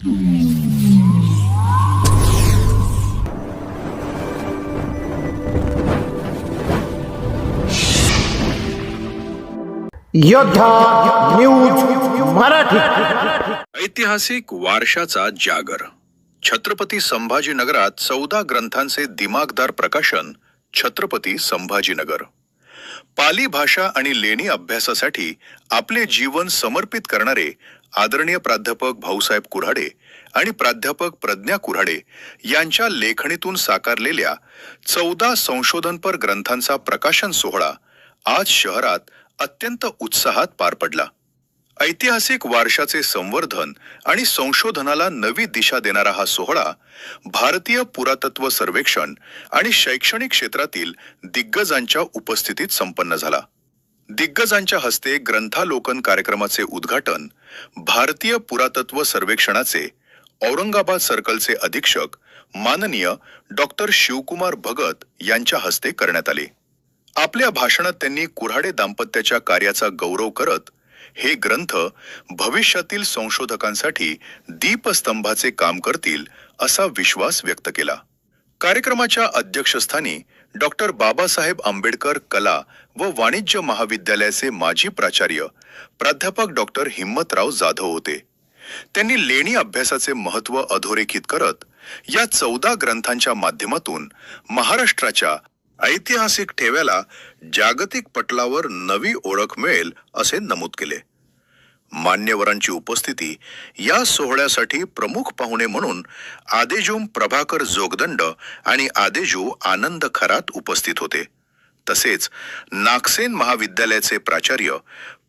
योद्धा न्यूज मराठी। ऐतिहासिक वारशाचा जागर। छत्रपती संभाजीनगरात 14 ग्रंथांचे दिमागदार प्रकाशन। छत्रपती संभाजीनगर पाली भाषा आणि लेणी अभ्यासासाठी आपले जीवन समर्पित करणारे आदरणीय प्राध्यापक भाऊसाहेब कुऱ्हाडे आणि प्राध्यापक प्रज्ञा कुऱ्हाडे यांच्या लेखणीतून साकारलेल्या 14 संशोधनपर ग्रंथांचा प्रकाशन सोहळा आज शहरात अत्यंत उत्साहात पार पडला। ऐतिहासिक वारशाचे संवर्धन आणि संशोधनाला नवी दिशा देणारा हा सोहळा भारतीय पुरातत्व सर्वेक्षण आणि शैक्षणिक क्षेत्रातील दिग्गजांच्या उपस्थितीत संपन्न झाला। दिग्गजांच्या हस्ते ग्रंथालोकन कार्यक्रमाचे उद्घाटन भारतीय पुरातत्व सर्वेक्षणाचे औरंगाबाद सर्कलचे अधीक्षक माननीय डॉक्टर शिवकुमार भगत यांच्या हस्ते करण्यात आले। आपल्या भाषणात त्यांनी कुऱ्हाडे दाम्पत्याच्या कार्याचा गौरव करत हे ग्रंथ भविष्यातील संशोधकांसाठी दीपस्तंभाचे काम करतील असा विश्वास व्यक्त केला। कार्यक्रमाच्या अध्यक्षस्थानी डॉक्टर बाबासाहेब आंबेडकर कला व वाणिज्य महाविद्यालयाचे माजी प्राचार्य प्राध्यापक डॉक्टर हिम्मतराव जाधव होते। त्यांनी लेणी अभ्यासाचे महत्त्व अधोरेखित करत या 14 ग्रंथांच्या माध्यमातून महाराष्ट्राच्या ऐतिहासिक ठेव्याला जागतिक पटलावर नवी ओळख मिळेल असे नमूद केले। मान्यवरांची उपस्थिती या सोहळ्यासाठी प्रमुख पाहुणे म्हणून आदेजूम प्रभाकर जोगदंड आणि आदेजू आनंद खरात उपस्थित होते। तसेच नागसेन महाविद्यालयाचे प्राचार्य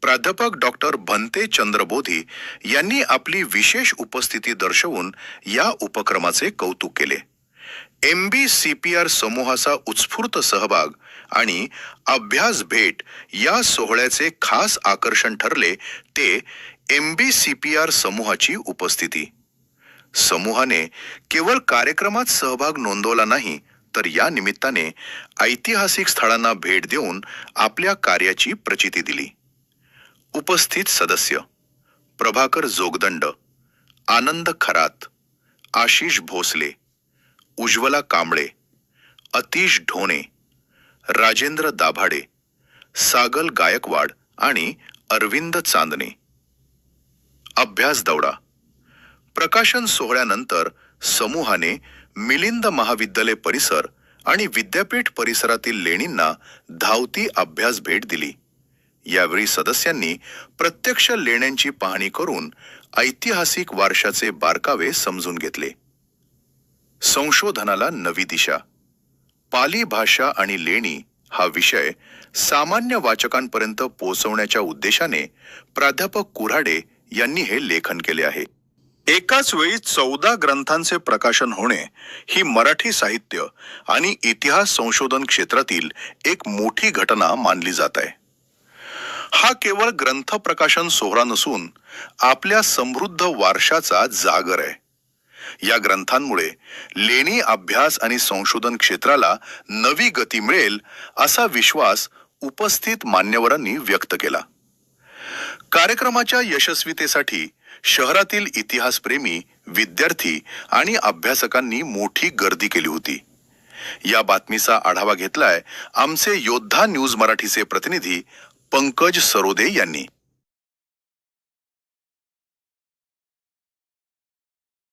प्राध्यापक डॉक्टर भंते चंद्रबोधी यांनी आपली विशेष उपस्थिती दर्शवून या उपक्रमाचे कौतुक केले। MBCPR समूहाचा उत्स्फूर्त सहभाग आणि अभ्यास भेट या सोहळ्याचे खास आकर्षण ठरले ते MBCPR समूहाची उपस्थिती। समूहाने केवळ कार्यक्रमात सहभाग नोंदवला नाही तर या निमित्ताने ऐतिहासिक स्थळांना भेट देऊन आपल्या कार्याची प्रचिती दिली। उपस्थित सदस्य प्रभाकर जोगदंड, आनंद खरात, आशिष भोसले, उज्ज्वला कांबळे, अतिश ढोणे, राजेंद्र दाभाडे, सागल गायकवाड आणि अरविंद चांदणे। अभ्यास दौडा। प्रकाशन सोहळ्यानंतर समूहाने मिलिंद महाविद्यालय परिसर आणि विद्यापीठ परिसरातील लेणींना धावती अभ्यास भेट दिली। यावेळी सदस्यांनी प्रत्यक्ष लेण्यांची पाहणी करून ऐतिहासिक वारशाचे बारकावे समजून घेतले। संशोधनाला नवी दिशा। पाली भाषा आणि लेणी हा विषय सामान्य वाचकांपर्यंत पोहोचवण्याच्या उद्देशाने प्राध्यापक कुऱ्हाडे यांनी हे लेखन केले आहे। एकाच वेळी 14 ग्रंथांचे प्रकाशन होणे ही मराठी साहित्य आणि इतिहास संशोधन क्षेत्रातील एक मोठी घटना मानली जात आहे। हा केवळ ग्रंथ प्रकाशन सोहळा नसून आपल्या समृद्ध वारशाचा जागर आहे। या ग्रंथांमुळे लेणी अभ्यास आणि संशोधन क्षेत्राला नवी गती मिळेल असा विश्वास उपस्थित मान्यवरांनी व्यक्त केला। कार्यक्रमाच्या यशस्वीतेसाठी शहरातील इतिहासप्रेमी, विद्यार्थी आणि अभ्यासकांनी मोठी गर्दी केली होती। या बातमीचा आढावा घेतलाय आमचे योद्धा न्यूज मराठीचे प्रतिनिधी पंकज सरोदे यांनी।